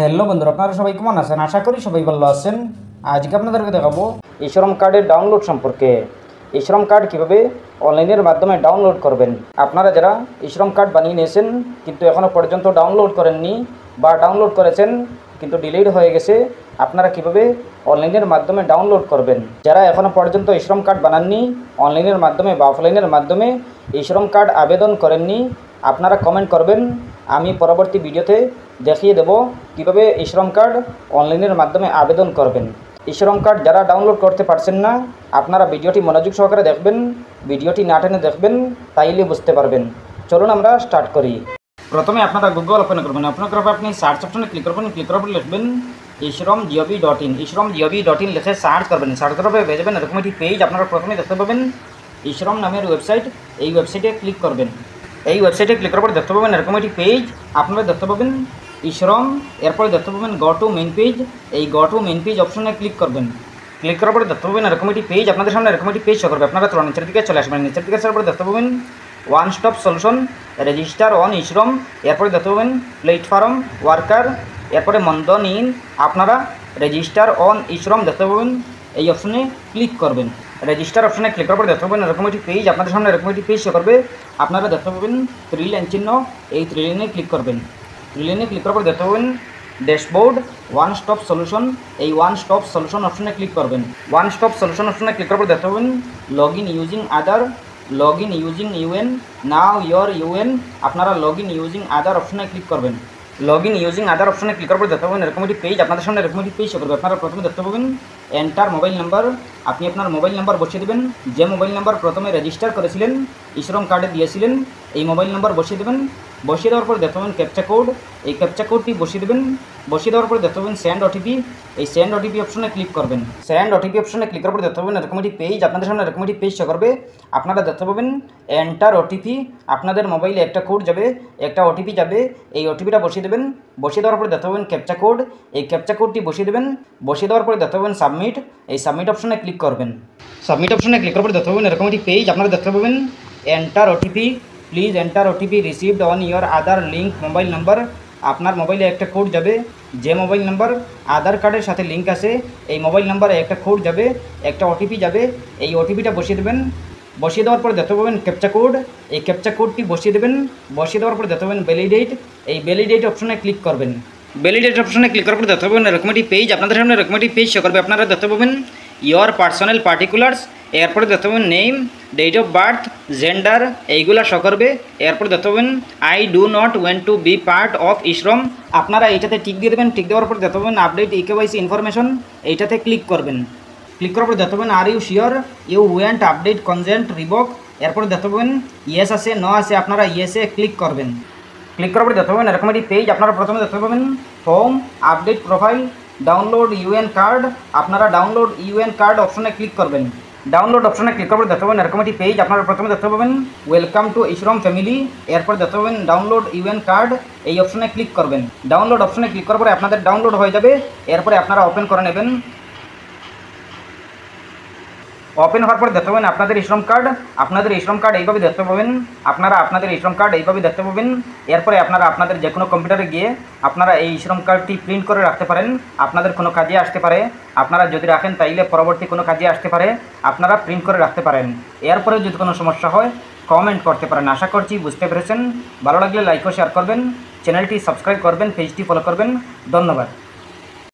Hello বন্ধুরা, আপনারা সবাই কেমন আছেন? আশা করি সবাই ভালো আছেন। আজকে আপনাদেরকে দেখাবো এই শ্রম কার্ডের ডাউনলোড সম্পর্কে। এই শ্রম কার্ড কীভাবে অনলাইনের মাধ্যমে ডাউনলোড করবেন। আপনারা যারা এই শ্রম কার্ড বানিয়ে নিয়েছেন কিন্তু এখনও পর্যন্ত ডাউনলোড করেননি বা ডাউনলোড করেছেন কিন্তু ডিলিট হয়ে গেছে, আপনারা কীভাবে অনলাইনের মাধ্যমে ডাউনলোড করবেন। যারা এখনও পর্যন্ত এই শ্রম কার্ড বানাননি, অনলাইনের মাধ্যমে বা অফলাইনের মাধ্যমে এই শ্রম কার্ড আবেদন করেননি, আপনারা কমেন্ট করবেন। আমি পরবর্তী ভিডিওতে দেখিয়ে দেব কীভাবে এই শ্রম কার্ড অনলাইনের মাধ্যমে আবেদন করবেন। এই শ্রম কার্ড যারা ডাউনলোড করতে পারছেন না, আপনারা ভিডিওটি মনোযোগ সহকারে দেখবেন, ভিডিওটি না টেনে দেখবেন, তাইলে বুঝতে পারবেন। চলুন আমরা স্টার্ট করি। প্রথমে আপনারা গুগল ওপেন করবেন। ওপেন করার পর আপনি সার্চ অপশনে ক্লিক করবেন। ক্লিক করার পর লিখবেন ishrom.gov.in। ishrom.gov.in লিখে সার্চ করবেন। সার্চ করার পর পেয়ে যাবেন এরকম একটি পেজ। আপনারা প্রথমে দেখতে পাবেন ishrom নামের ওয়েবসাইট। এই ওয়েবসাইটে ক্লিক করবেন। এই ওয়েবসাইটে ক্লিক করার পর দেখতে পাবেন এরকম একটি পেজ। আপনারা দেখতে পাবেন ishrom, এরপরে দেখতে পাবেন গো টু মেইন পেজ। এই গো টু মেইন পেজ অপশনে ক্লিক করবেন। ক্লিক করার পরে দেখতে পাবেন এরকম একটি পেজ। আপনাদের সামনে এরকম একটি পেজ শো করবে। আপনারা তুরন্ত নিচের দিকে চলে আসবেন। নিচের দিকে আসার পরে দেখতে পাবেন one stop solution, register on ishrom, এরপরে দেখতে পাবেন প্ল্যাটফর্ম ওয়ার্কার, এরপরে মন্দন ইন। আপনারা রেজিস্টার অন ishrom দেখতে পাবেন, এই অপশনে ক্লিক করবেন। রেজিস্টার অপশনে ক্লিক করার পর দেখতে পাবেন এরকম একটি পেজ। আপনাদের সামনে এরকম একটি পেজ শো করবে। আপনারা দেখতে পাবেন 3 লাইন চিহ্ন, এই 3 লাইনে ক্লিক করবেন। 3 লাইনে ক্লিক করার পর দেখতে পাবেন ড্যাশবোর্ড ওয়ান স্টপ সলিউশন, এই ওয়ান স্টপ সলিউশন অপশনে ক্লিক করবেন। ওয়ান স্টপ সলিউশন অপশনে ক্লিক করার পর দেখতে পাবেন log in using other, log in using UN, now your UN. আপনারা লগ ইন ইউজিং আদার অপশনে ক্লিক করবেন। লগ ইন ইউজিং আদার অপশনে ক্লিক করার পর দেখতে পাবেন এরকম একটি পেজ। আপনাদের সামনে এরকম একটি পেজ শো করবে। আপনারা প্রথমে দেখতে পাবেন এন্টার মোবাইল নাম্বার। আপনি আপনার মোবাইল নাম্বার বসিয়ে দেবেন, যে মোবাইল নাম্বার প্রথমে রেজিস্টার করেছিলেন, ishrom কার্ডে দিয়েছিলেন, এই মোবাইল নাম্বার বসিয়ে দেবেন। বসিয়ে দেওয়ার পর দেখতে পাবেন ক্যাপচা কোড, এই ক্যাপচা কোডটি বসিয়ে দেবেন। বসিয়ে দেওয়ার পর দেখতে পাবেন সেন্ড ওটিপি, এই সেন্ড ওটিপি অপশনে ক্লিক করবেন। সেন্ড ওটিপি অপশনে ক্লিক করার পর দেখতে পাবেন এরকম একটি পেজ। আপনাদের সামনে এরকম একটি পেজ শো করবে। আপনারা দেখতে পাবেন এন্টার ওটিপি। আপনাদের মোবাইলে একটা কোড যাবে, একটা ওটিপি যাবে, এই ওটিপিটা বসিয়ে দেবেন। বসিয়ে দেওয়ার পরে দেখতে পাবেন ক্যাপচা কোড, এই ক্যাপচা কোডটি বসিয়ে দেবেন। বসিয়ে দেওয়ার পরে দেখতে পাবেন সাবমিট, এই সাবমিট অপশনে ক্লিক করবেন। সাবমিট অপশনে ক্লিক করার পরে দেখতে পাবেন এরকম একটি পেজ। আপনারা দেখতে পাবেন enter OTP, please enter OTP received on your Aadhaar link mobile number. আপনার মোবাইলে একটা কোড যাবে, যে মোবাইল নাম্বার আধার কার্ডের সাথে লিঙ্ক আছে, এই মোবাইল নাম্বারে একটা কোড যাবে, একটা ওটিপি যাবে, এই ওটিপিটা বসিয়ে দেবেন। বসিয়ে দেওয়ার পরে দেখতে পাবেন ক্যাপচা কোড, এই ক্যাপচা কোডটি বসিয়ে দেবেন। বসিয়ে দেওয়ার পরে দেখতে পাবেন ভ্যালিডেট, এই ভ্যালিডেট অপশনে ক্লিক করবেন। ভ্যালিডেট অপশনে ক্লিক করার পর দেখতে পাবেন এরকম একটি পেজ। আপনাদের সামনে এরকম একটি পেজ শো করবে। আপনারা দেখতে পাবেন ইয়োর পার্সোনাল পার্টিকুলার্স, এরপরে দেখতে পাবেন name, date of birth, gender, এইগুলা শো করবে। এরপর দেখতে পাবেন I do not want to be part of ishrom। আপনারা এইটাতে টিক দিয়ে দেবেন। টিক দেওয়ার পর দেখতে পাবেন আপডেট ইকেওয়াইসি ইনফরমেশন, এইটাতে ক্লিক করবেন। ক্লিক করার পর দেখতে পাবেন are you sure you want update consent revoke. এরপরে দেখতে পাবেন ইয়েস আছে নো আছে, আপনারা ইয়েসে ক্লিক করবেন। ক্লিক করার পরে দেখতে পাবেন এরকম একটি পেজ। আপনারা প্রথমে দেখতে পাবেন home, update profile, download UN card. আপনারা ডাউনলোড ইউএন কার্ড অপশনে ক্লিক করবেন। ডাউনলোড অপশনে ক্লিক করার পরে দেখতে পাবেন এরকম একটি পেজ। আপনারা প্রথমে দেখতে পাবেন ওয়েলকাম টু ishrom ফ্যামিলি, এরপর দেখতে পাবেন ডাউনলোড ইউএন কার্ড, এই অপশনে ক্লিক করবেন। ডাউনলোড অপশনে ক্লিক করার পরে আপনাদের ডাউনলোড হয়ে যাবে। এরপরে আপনারা ওপেন করে নেবেন। ওপেন হওয়ার পরে দেখতে পাবেন আপনাদের ishrom কার্ড। আপনাদের ishrom কার্ড এইভাবে দেখতে পাবেন। আপনারা আপনাদের ishrom কার্ড এইভাবে দেখতে পাবেন। এরপরে আপনারা আপনাদের যে কোনো কম্পিউটারে গিয়ে আপনারা এই ishrom কার্ডটি প্রিন্ট করে রাখতে পারেন। আপনাদের কোনো কাজে আসতে পারে। আপনারা যদি রাখেন তাইলে পরবর্তী কোনো কাজে আসতে পারে। আপনারা প্রিন্ট করে রাখতে পারেন। এরপরে যদি কোনো সমস্যা হয় কমেন্ট করতে পারেন। আশা করছি বুঝতে পেরেছেন। ভালো লাগলে লাইক ও শেয়ার করবেন, চ্যানেলটি সাবস্ক্রাইব করবেন, পেজটি ফলো করবেন। ধন্যবাদ।